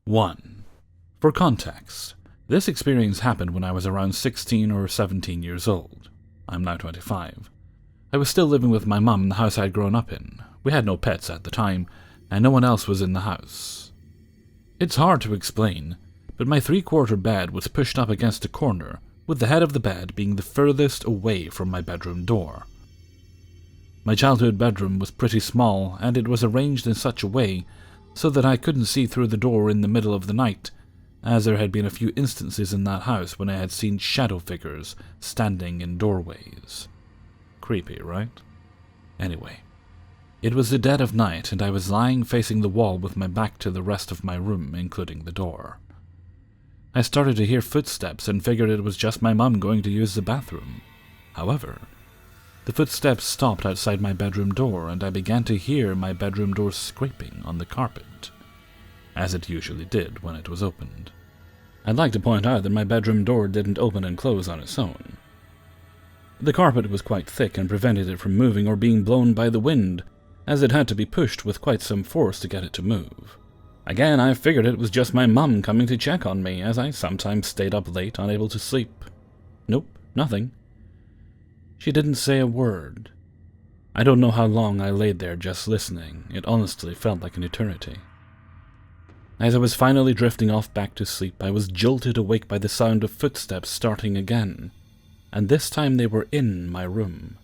1. For context, this experience happened when I was around 16 or 17 years old. I'm now 25. I was still living with my mum in the house I'd grown up in. We had no pets at the time, and no one else was in the house. It's hard to explain, but my three-quarter bed was pushed up against a corner, with the head of the bed being the furthest away from my bedroom door. My childhood bedroom was pretty small, and it was arranged in such a way so that I couldn't see through the door in the middle of the night, as there had been a few instances in that house when I had seen shadow figures standing in doorways. Creepy, right? Anyway, it was the dead of night, and I was lying facing the wall with my back to the rest of my room, including the door. I started to hear footsteps and figured it was just my mum going to use the bathroom. However, the footsteps stopped outside my bedroom door, and I began to hear my bedroom door scraping on the carpet, as it usually did when it was opened. I'd like to point out that my bedroom door didn't open and close on its own. The carpet was quite thick and prevented it from moving or being blown by the wind, as it had to be pushed with quite some force to get it to move. Again, I figured it was just my mum coming to check on me, as I sometimes stayed up late, unable to sleep. Nope, nothing. She didn't say a word. I don't know how long I laid there just listening. It honestly felt like an eternity. As I was finally drifting off back to sleep, I was jolted awake by the sound of footsteps starting again, and this time they were in my room.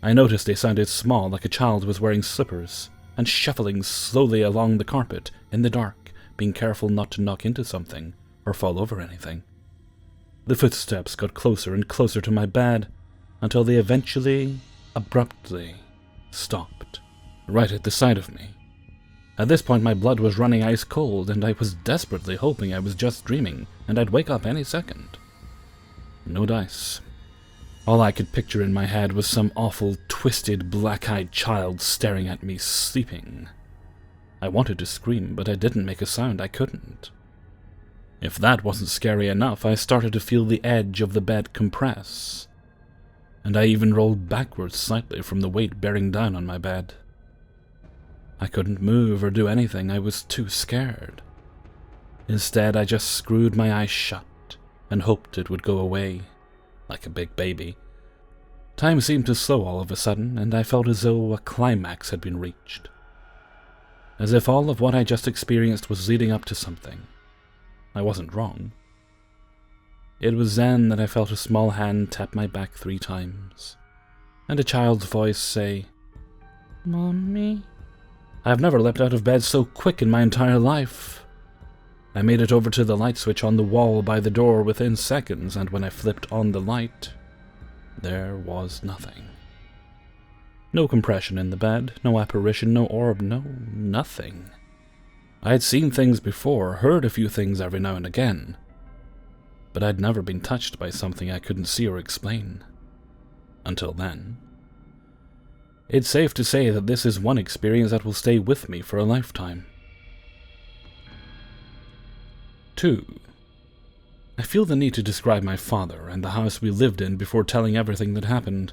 I noticed they sounded small, like a child was wearing slippers, and shuffling slowly along the carpet in the dark, being careful not to knock into something or fall over anything. The footsteps got closer and closer to my bed, until they eventually, abruptly, stopped, right at the side of me. At this point my blood was running ice cold, and I was desperately hoping I was just dreaming, and I'd wake up any second. No dice. All I could picture in my head was some awful, twisted, black-eyed child staring at me, sleeping. I wanted to scream, but I didn't make a sound. I couldn't. If that wasn't scary enough, I started to feel the edge of the bed compress, and I even rolled backwards slightly from the weight bearing down on my bed. I couldn't move or do anything. I was too scared. Instead, I just screwed my eyes shut and hoped it would go away, like a big baby. Time seemed to slow all of a sudden, and I felt as though a climax had been reached. As if all of what I just experienced was leading up to something. I wasn't wrong. It was then that I felt a small hand tap my back 3 times, and a child's voice say, "Mommy?" I've never leapt out of bed so quick in my entire life. I made it over to the light switch on the wall by the door within seconds, and when I flipped on the light, there was nothing. No compression in the bed, no apparition, no orb, no nothing. I had seen things before, heard a few things every now and again, but I'd never been touched by something I couldn't see or explain. Until then. It's safe to say that this is one experience that will stay with me for a lifetime. 2. I feel the need to describe my father and the house we lived in before telling everything that happened.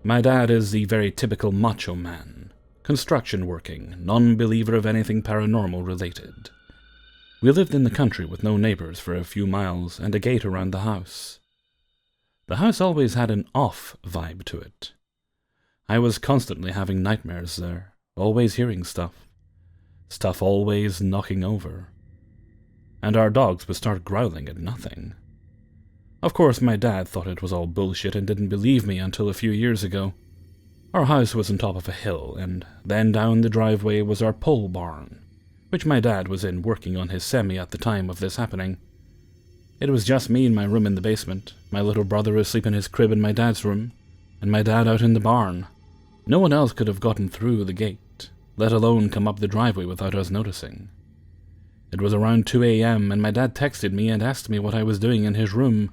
My dad is the very typical macho man, construction working, non-believer of anything paranormal related. We lived in the country with no neighbors for a few miles and a gate around the house. The house always had an off vibe to it. I was constantly having nightmares there, always hearing stuff. Stuff always knocking over. And our dogs would start growling at nothing. Of course, my dad thought it was all bullshit and didn't believe me until a few years ago. Our house was on top of a hill, and then down the driveway was our pole barn, which my dad was in working on his semi at the time of this happening. It was just me in my room in the basement, my little brother asleep in his crib in my dad's room, and my dad out in the barn. No one else could have gotten through the gate, let alone come up the driveway without us noticing. It was around 2 a.m. and my dad texted me and asked me what I was doing in his room.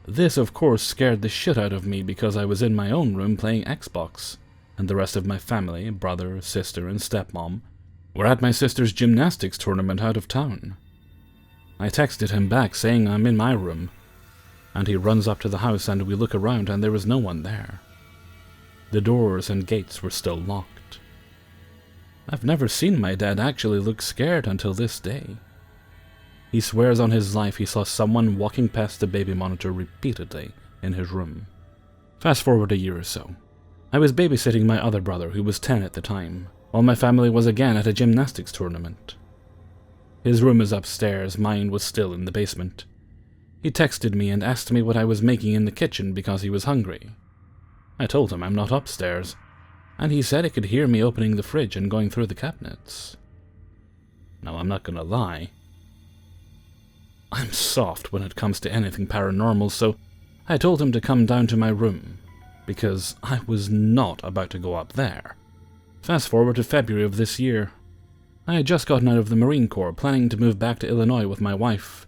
This, of course, scared the shit out of me because I was in my own room playing Xbox, and the rest of my family, brother, sister, and stepmom, were at my sister's gymnastics tournament out of town. I texted him back saying I'm in my room, and he runs up to the house and we look around and there was no one there. The doors and gates were still locked. I've never seen my dad actually look scared until this day. He swears on his life he saw someone walking past the baby monitor repeatedly in his room. Fast forward a year or so. I was babysitting my other brother, who was 10 at the time, while my family was again at a gymnastics tournament. His room is upstairs, mine was still in the basement. He texted me and asked me what I was making in the kitchen because he was hungry. I told him I'm not upstairs, and he said he could hear me opening the fridge and going through the cabinets. Now, I'm not gonna lie. I'm soft when it comes to anything paranormal, so I told him to come down to my room, because I was not about to go up there. Fast forward to February of this year. I had just gotten out of the Marine Corps, planning to move back to Illinois with my wife.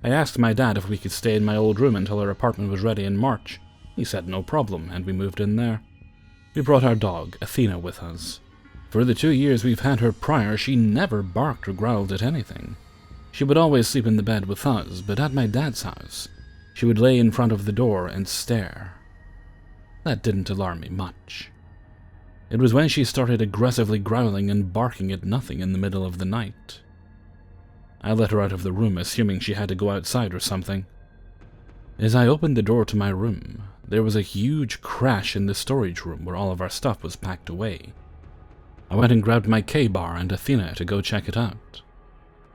I asked my dad if we could stay in my old room until our apartment was ready in March. He said no problem, and we moved in there. We brought our dog, Athena, with us. For the 2 years we've had her prior, she never barked or growled at anything. She would always sleep in the bed with us, but at my dad's house, she would lay in front of the door and stare. That didn't alarm me much. It was when she started aggressively growling and barking at nothing in the middle of the night. I let her out of the room, assuming she had to go outside or something. As I opened the door to my room, there was a huge crash in the storage room where all of our stuff was packed away. I went and grabbed my K-bar and Athena to go check it out.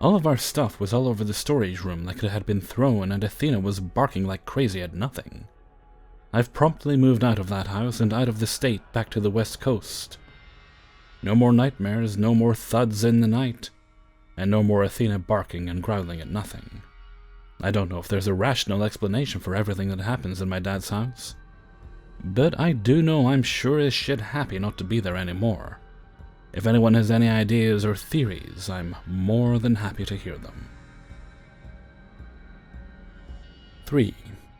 All of our stuff was all over the storage room like it had been thrown, and Athena was barking like crazy at nothing. I've promptly moved out of that house and out of the state back to the West Coast. No more nightmares, no more thuds in the night, and no more Athena barking and growling at nothing. I don't know if there's a rational explanation for everything that happens in my dad's house, but I do know I'm sure as shit happy not to be there anymore. If anyone has any ideas or theories, I'm more than happy to hear them. 3.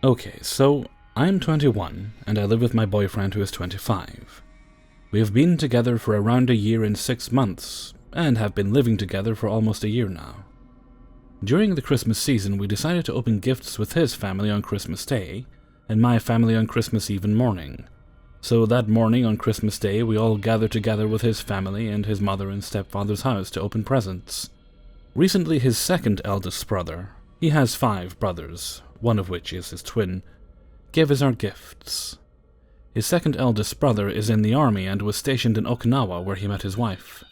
Okay, so I'm 21, and I live with my boyfriend who is 25. We have been together for around a year and 6 months, and have been living together for almost a year now. During the Christmas season, we decided to open gifts with his family on Christmas Day, and my family on Christmas Eve morning. So that morning on Christmas Day, we all gathered together with his family and his mother and stepfather's house to open presents. Recently, his second eldest brother, he has 5 brothers, one of which is his twin, gave us our gifts. His second eldest brother is in the army and was stationed in Okinawa where he met his wife.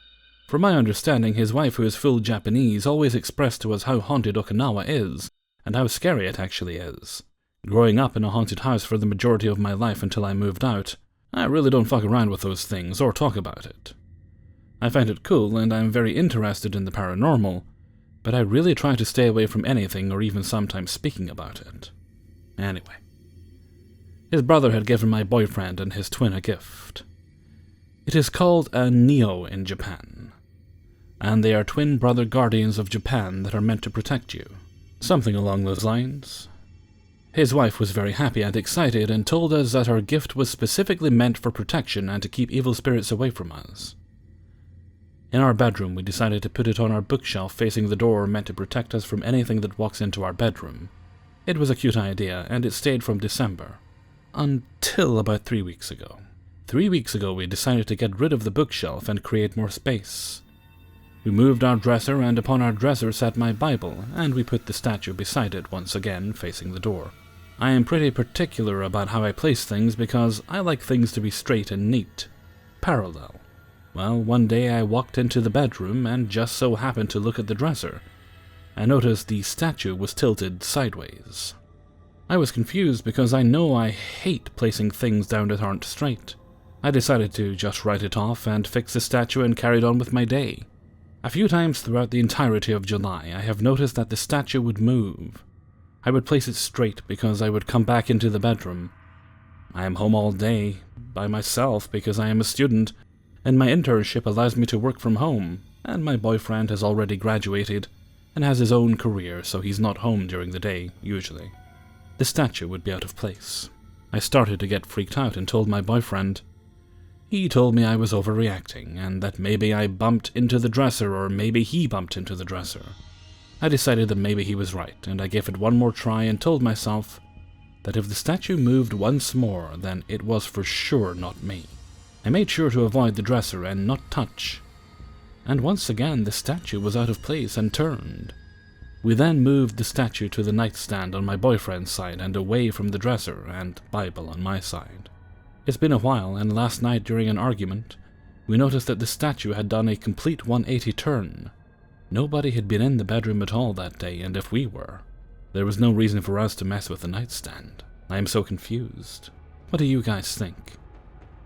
From my understanding, his wife, who is full Japanese, always expressed to us how haunted Okinawa is, and how scary it actually is. Growing up in a haunted house for the majority of my life until I moved out, I really don't fuck around with those things or talk about it. I find it cool and I'm very interested in the paranormal, but I really try to stay away from anything or even sometimes speaking about it. Anyway. His brother had given my boyfriend and his twin a gift. It is called a Neo in Japan, and they are twin brother guardians of Japan that are meant to protect you. Something along those lines. His wife was very happy and excited and told us that our gift was specifically meant for protection and to keep evil spirits away from us. In our bedroom, we decided to put it on our bookshelf facing the door meant to protect us from anything that walks into our bedroom. It was a cute idea, and it stayed from December. Until about 3 weeks ago. 3 weeks ago, we decided to get rid of the bookshelf and create more space. We moved our dresser, and upon our dresser sat my Bible, and we put the statue beside it once again, facing the door. I am pretty particular about how I place things because I like things to be straight and neat. Parallel. Well, one day I walked into the bedroom and just so happened to look at the dresser. I noticed the statue was tilted sideways. I was confused because I know I hate placing things down that aren't straight. I decided to just write it off and fix the statue and carried on with my day. A few times throughout the entirety of July, I have noticed that the statue would move. I would place it straight because I would come back into the bedroom. I am home all day, by myself because I am a student, and my internship allows me to work from home, and my boyfriend has already graduated and has his own career, so he's not home during the day, usually. The statue would be out of place. I started to get freaked out and told my boyfriend. He told me I was overreacting, and that maybe I bumped into the dresser or maybe he bumped into the dresser. I decided that maybe he was right, and I gave it one more try and told myself that if the statue moved once more, then it was for sure not me. I made sure to avoid the dresser and not touch. And once again the statue was out of place and turned. We then moved the statue to the nightstand on my boyfriend's side and away from the dresser and Bible on my side. It's been a while, and last night during an argument, we noticed that the statue had done a complete 180 turn. Nobody had been in the bedroom at all that day, and if we were, there was no reason for us to mess with the nightstand. I am so confused. What do you guys think?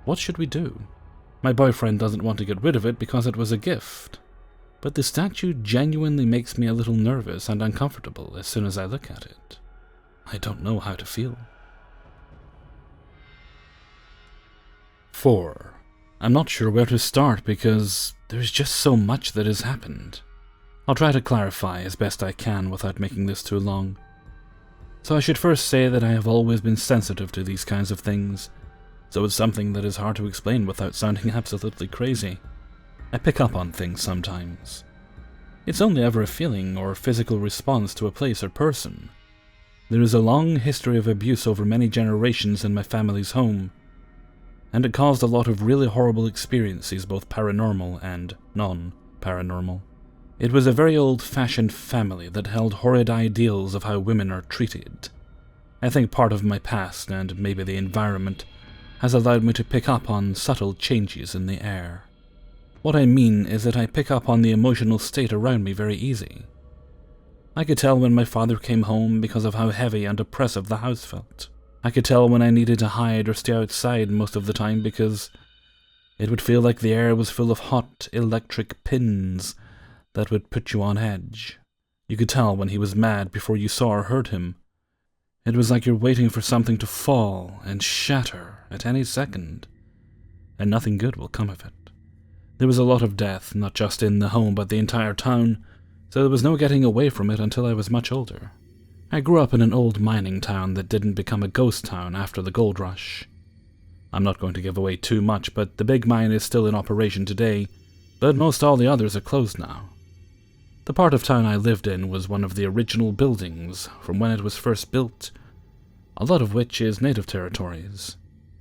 What should we do? My boyfriend doesn't want to get rid of it because it was a gift, but the statue genuinely makes me a little nervous and uncomfortable as soon as I look at it. I don't know how to feel. 4. I'm not sure where to start because there's just so much that has happened. I'll try to clarify as best I can without making this too long. So I should first say that I have always been sensitive to these kinds of things, so it's something that is hard to explain without sounding absolutely crazy. I pick up on things sometimes. It's only ever a feeling or physical response to a place or person. There is a long history of abuse over many generations in my family's home, and it caused a lot of really horrible experiences, both paranormal and non-paranormal. It was a very old-fashioned family that held horrid ideals of how women are treated. I think part of my past, and maybe the environment, has allowed me to pick up on subtle changes in the air. What I mean is that I pick up on the emotional state around me very easy. I could tell when my father came home because of how heavy and oppressive the house felt. I could tell when I needed to hide or stay outside most of the time because it would feel like the air was full of hot electric pins that would put you on edge. You could tell when he was mad before you saw or heard him. It was like you're waiting for something to fall and shatter at any second, and nothing good will come of it. There was a lot of death, not just in the home but the entire town, so there was no getting away from it until I was much older. I grew up in an old mining town that didn't become a ghost town after the gold rush. I'm not going to give away too much, but the big mine is still in operation today, but most all the others are closed now. The part of town I lived in was one of the original buildings from when it was first built, a lot of which is native territories.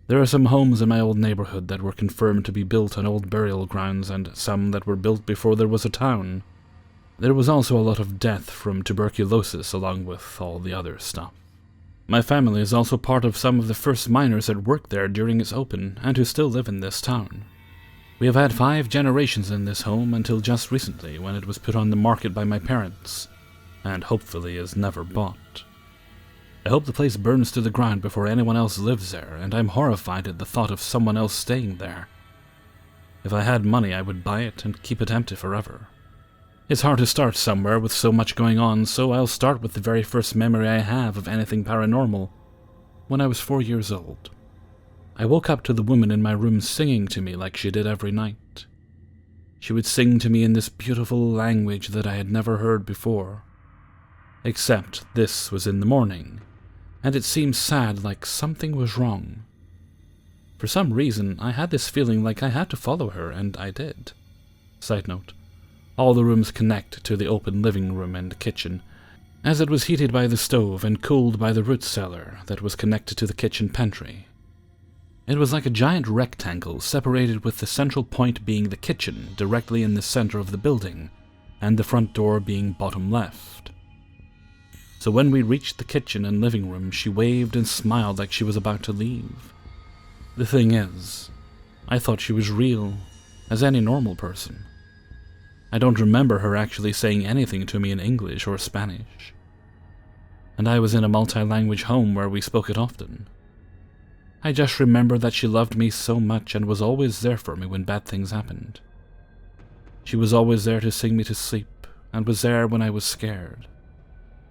There are some homes in my old neighborhood that were confirmed to be built on old burial grounds and some that were built before there was a town. There was also a lot of death from tuberculosis along with all the other stuff. My family is also part of some of the first miners that worked there during its open and who still live in this town. We have had 5 generations in this home until just recently when it was put on the market by my parents, and hopefully is never bought. I hope the place burns to the ground before anyone else lives there, and I'm horrified at the thought of someone else staying there. If I had money, I would buy it and keep it empty forever. It's hard to start somewhere with so much going on, so I'll start with the very first memory I have of anything paranormal, when I was 4 years old. I woke up to the woman in my room singing to me like she did every night. She would sing to me in this beautiful language that I had never heard before. Except this was in the morning, and it seemed sad, like something was wrong. For some reason, I had this feeling like I had to follow her, and I did. Side note, all the rooms connect to the open living room and kitchen, as it was heated by the stove and cooled by the root cellar that was connected to the kitchen pantry. It was like a giant rectangle separated with the central point being the kitchen directly in the center of the building, and the front door being bottom left. So when we reached the kitchen and living room, she waved and smiled like she was about to leave. The thing is, I thought she was real, as any normal person. I don't remember her actually saying anything to me in English or Spanish. And I was in a multi-language home where we spoke it often. I just remember that she loved me so much and was always there for me when bad things happened. She was always there to sing me to sleep, and was there when I was scared.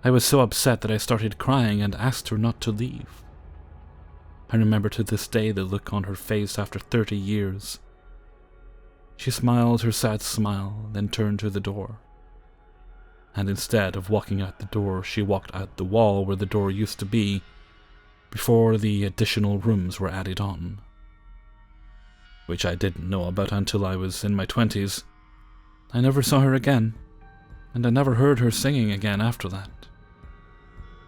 I was so upset that I started crying and asked her not to leave. I remember to this day the look on her face after 30 years. She smiled her sad smile, then turned to the door. And instead of walking out the door, she walked out the wall where the door used to be, before the additional rooms were added on. Which I didn't know about until I was in my 20s. I never saw her again, and I never heard her singing again after that.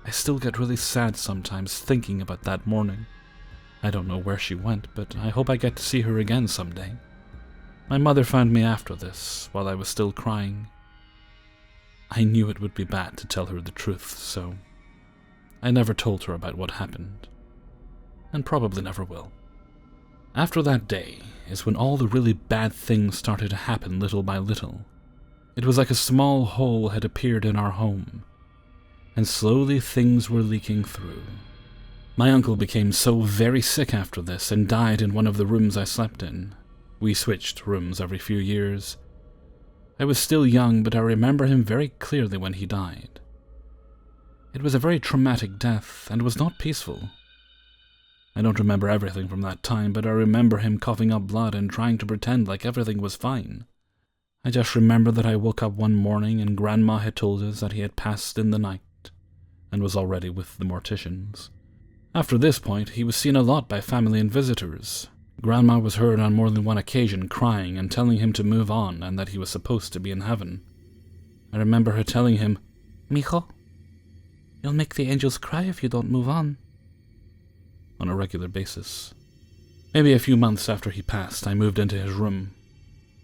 I still get really sad sometimes thinking about that morning. I don't know where she went, but I hope I get to see her again someday. My mother found me after this, while I was still crying. I knew it would be bad to tell her the truth, so I never told her about what happened, and probably never will. After that day is when all the really bad things started to happen little by little. It was like a small hole had appeared in our home, and slowly things were leaking through. My uncle became so very sick after this and died in one of the rooms I slept in. We switched rooms every few years. I was still young, but I remember him very clearly when he died. It was a very traumatic death and was not peaceful. I don't remember everything from that time, but I remember him coughing up blood and trying to pretend like everything was fine. I just remember that I woke up one morning and Grandma had told us that he had passed in the night and was already with the morticians. After this point, he was seen a lot by family and visitors. Grandma was heard on more than one occasion crying and telling him to move on and that he was supposed to be in heaven. I remember her telling him, "Mijo, you'll make the angels cry if you don't move on," on a regular basis. Maybe a few months after he passed, I moved into his room.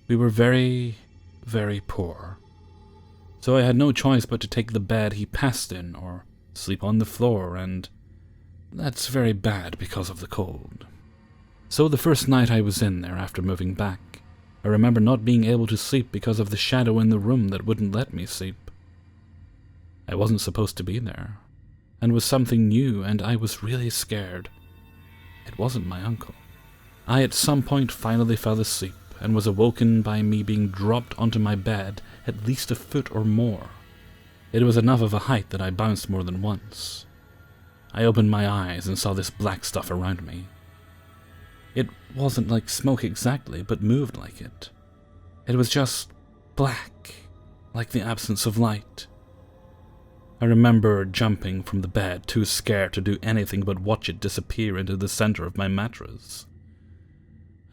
We were very, very poor, so I had no choice but to take the bed he passed in or sleep on the floor, and that's very bad because of the cold. So the first night I was in there after moving back, I remember not being able to sleep because of the shadow in the room that wouldn't let me sleep. I wasn't supposed to be there, and was something new, and I was really scared. It wasn't my uncle. I at some point finally fell asleep and was awoken by me being dropped onto my bed at least a foot or more. It was enough of a height that I bounced more than once. I opened my eyes and saw this black stuff around me. It wasn't like smoke exactly, but moved like it. It was just black, like the absence of light. I remember jumping from the bed, too scared to do anything but watch it disappear into the center of my mattress.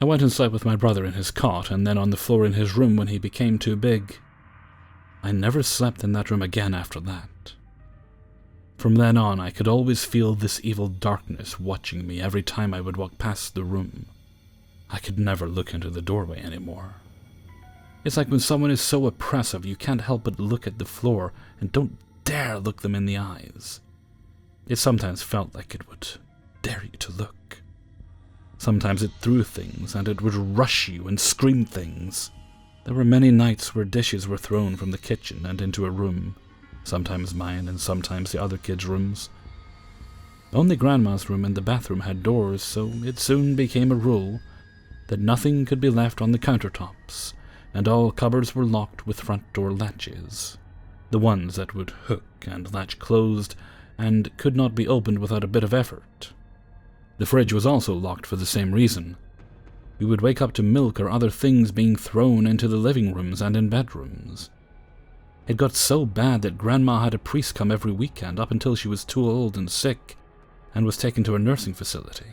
I went and slept with my brother in his cot, and then on the floor in his room when he became too big. I never slept in that room again after that. From then on, I could always feel this evil darkness watching me every time I would walk past the room. I could never look into the doorway anymore. It's like when someone is so oppressive you can't help but look at the floor and don't dare look them in the eyes. It sometimes felt like it would dare you to look. Sometimes it threw things, and it would rush you and scream things. There were many nights where dishes were thrown from the kitchen and into a room, sometimes mine and sometimes the other kids' rooms. Only Grandma's room and the bathroom had doors, so it soon became a rule that nothing could be left on the countertops, and all cupboards were locked with front door latches, the ones that would hook and latch closed and could not be opened without a bit of effort. The fridge was also locked for the same reason. We would wake up to milk or other things being thrown into the living rooms and in bedrooms. It got so bad that Grandma had a priest come every weekend up until she was too old and sick and was taken to a nursing facility.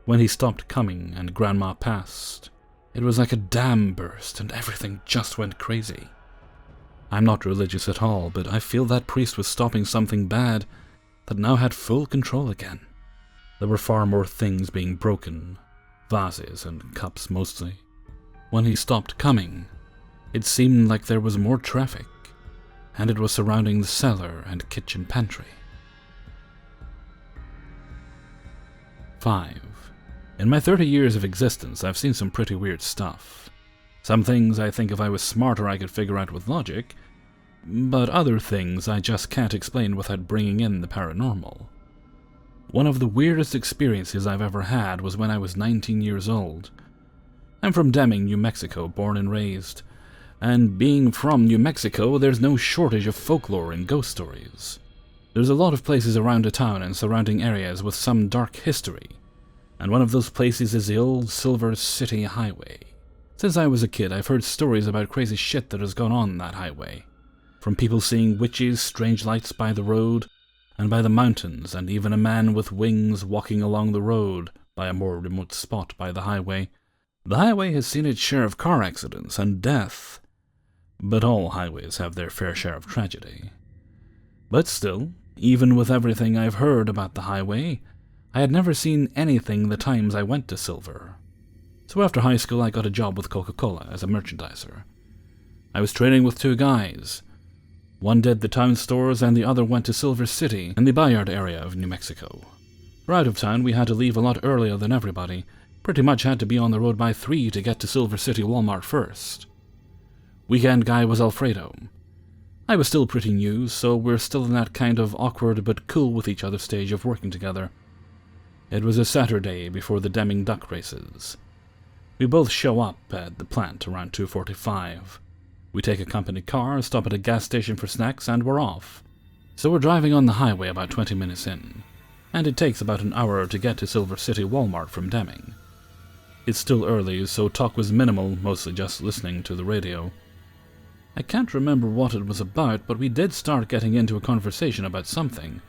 When he stopped coming and Grandma passed, it was like a dam burst and everything just went crazy. I'm not religious at all, but I feel that priest was stopping something bad that now had full control again. There were far more things being broken, vases and cups mostly. When he stopped coming, it seemed like there was more traffic, and it was surrounding the cellar and kitchen pantry. 5. In my 30 years of existence, I've seen some pretty weird stuff. Some things I think if I was smarter I could figure out with logic, but other things I just can't explain without bringing in the paranormal. One of the weirdest experiences I've ever had was when I was 19 years old. I'm from Deming, New Mexico, born and raised, and being from New Mexico, there's no shortage of folklore and ghost stories. There's a lot of places around the town and surrounding areas with some dark history, and one of those places is the old Silver City Highway. Since I was a kid, I've heard stories about crazy shit that has gone on that highway. From people seeing witches, strange lights by the road, and by the mountains, and even a man with wings walking along the road by a more remote spot by the highway. The highway has seen its share of car accidents and death, but all highways have their fair share of tragedy. But still, even with everything I've heard about the highway, I had never seen anything the times I went to Silver. So after high school I got a job with Coca-Cola as a merchandiser. I was trading with two guys. One did the town stores and the other went to Silver City in the Bayard area of New Mexico. For out of town, we had to leave a lot earlier than everybody. Pretty much had to be on the road by 3 to get to Silver City Walmart first. Weekend guy was Alfredo. I was still pretty new, so we're still in that kind of awkward but cool with each other stage of working together. It was a Saturday before the Deming duck races. We both show up at the plant around 2:45. We take a company car, stop at a gas station for snacks, and we're off. So we're driving on the highway about 20 minutes in, and it takes about an hour to get to Silver City Walmart from Deming. It's still early, so talk was minimal, mostly just listening to the radio. I can't remember what it was about, but we did start getting into a conversation about something.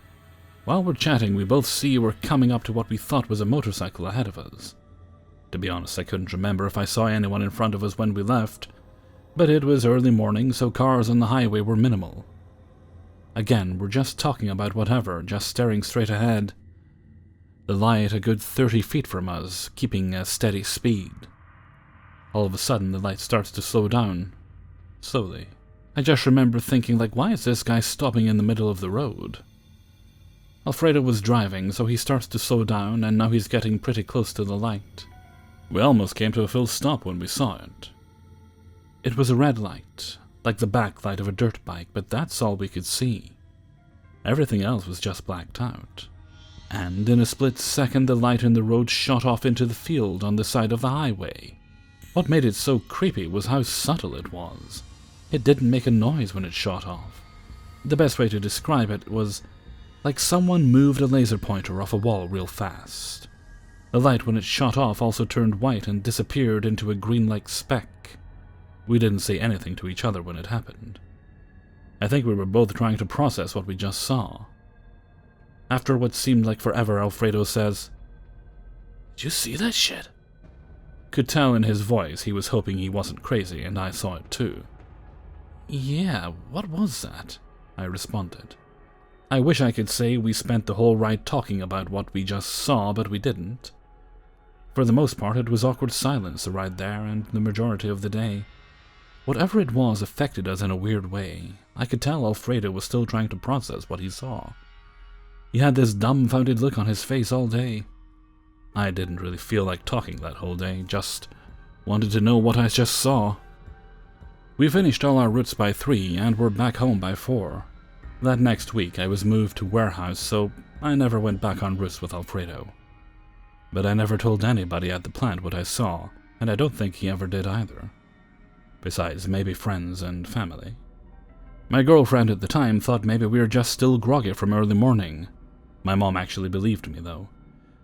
While we're chatting, we both see we're coming up to what we thought was a motorcycle ahead of us. To be honest, I couldn't remember if I saw anyone in front of us when we left, but it was early morning, so cars on the highway were minimal. Again, we're just talking about whatever, just staring straight ahead. The light a good 30 feet from us, keeping a steady speed. All of a sudden, the light starts to slow down. Slowly. I just remember thinking, why is this guy stopping in the middle of the road? Alfredo was driving, so he starts to slow down, and now he's getting pretty close to the light. We almost came to a full stop when we saw it. It was a red light, like the backlight of a dirt bike, but that's all we could see. Everything else was just blacked out. And in a split second, the light in the road shot off into the field on the side of the highway. What made it so creepy was how subtle it was. It didn't make a noise when it shot off. The best way to describe it was like someone moved a laser pointer off a wall real fast. The light when it shot off also turned white and disappeared into a green-like speck. We didn't say anything to each other when it happened. I think we were both trying to process what we just saw. After what seemed like forever, Alfredo says, "Did you see that shit?" Could tell in his voice he was hoping he wasn't crazy, and I saw it too. "Yeah, what was that?" I responded. I wish I could say we spent the whole ride talking about what we just saw, but we didn't. For the most part, it was awkward silence the ride there and the majority of the day. Whatever it was affected us in a weird way. I could tell Alfredo was still trying to process what he saw. He had this dumbfounded look on his face all day. I didn't really feel like talking that whole day, just wanted to know what I just saw. We finished all our routes by 3 and were back home by 4. That next week I was moved to warehouse, so I never went back on routes with Alfredo. But I never told anybody at the plant what I saw, and I don't think he ever did either. Besides, maybe friends and family. My girlfriend at the time thought maybe we were just still groggy from early morning. My mom actually believed me, though,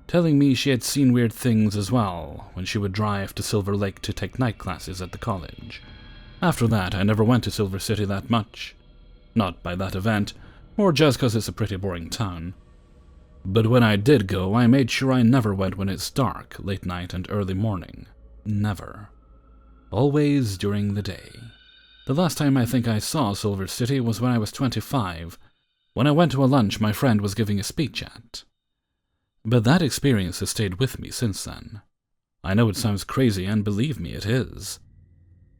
telling me she had seen weird things as well when she would drive to Silver Lake to take night classes at the college. After that, I never went to Silver City that much. Not by that event, or just because it's a pretty boring town. But when I did go, I made sure I never went when it's dark, late night, and early morning. Never. Always during the day. The last time I think I saw Silver City was when I was 25, when I went to a lunch my friend was giving a speech at. But that experience has stayed with me since then. I know it sounds crazy, and believe me, it is.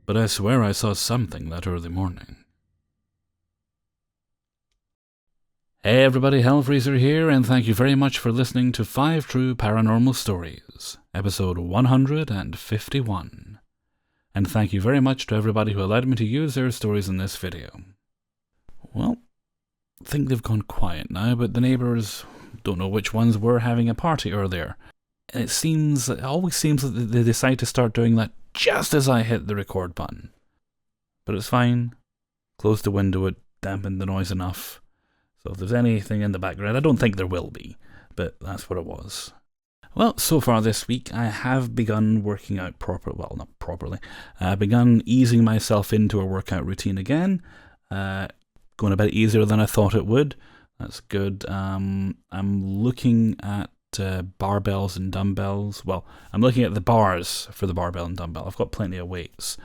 But I swear I saw something that early morning. Hey everybody, Hellfreezer here, and thank you very much for listening to 5 True Paranormal Stories, episode 151. And thank you very much to everybody who allowed me to use their stories in this video. Well, I think they've gone quiet now, but the neighbours, don't know which ones, were having a party earlier. And it always seems that they decide to start doing that just as I hit the record button. But it's fine. Closed the window, it dampened the noise enough. So if there's anything in the background, I don't think there will be, but that's what it was. Well, so far this week, I have begun working out not properly. I've begun easing myself into a workout routine again, going a bit easier than I thought it would. That's good. I'm looking at barbells and dumbbells. Well, I'm looking at the bars for the barbell and dumbbell. I've got plenty of weights,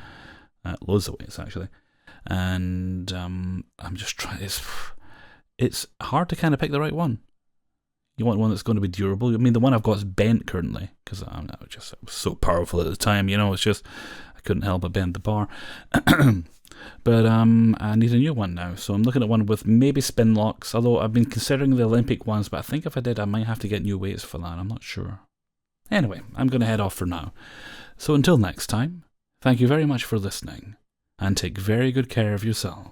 loads of weights actually, and I'm just trying. It's hard to kind of pick the right one. You want one that's going to be durable. I mean, the one I've got is bent currently, because it was so powerful at the time, it's just, I couldn't help but bend the bar. But I need a new one now, so I'm looking at one with maybe spin locks, although I've been considering the Olympic ones, but I think if I did, I might have to get new weights for that. I'm not sure. Anyway, I'm going to head off for now. So until next time, thank you very much for listening, and take very good care of yourself.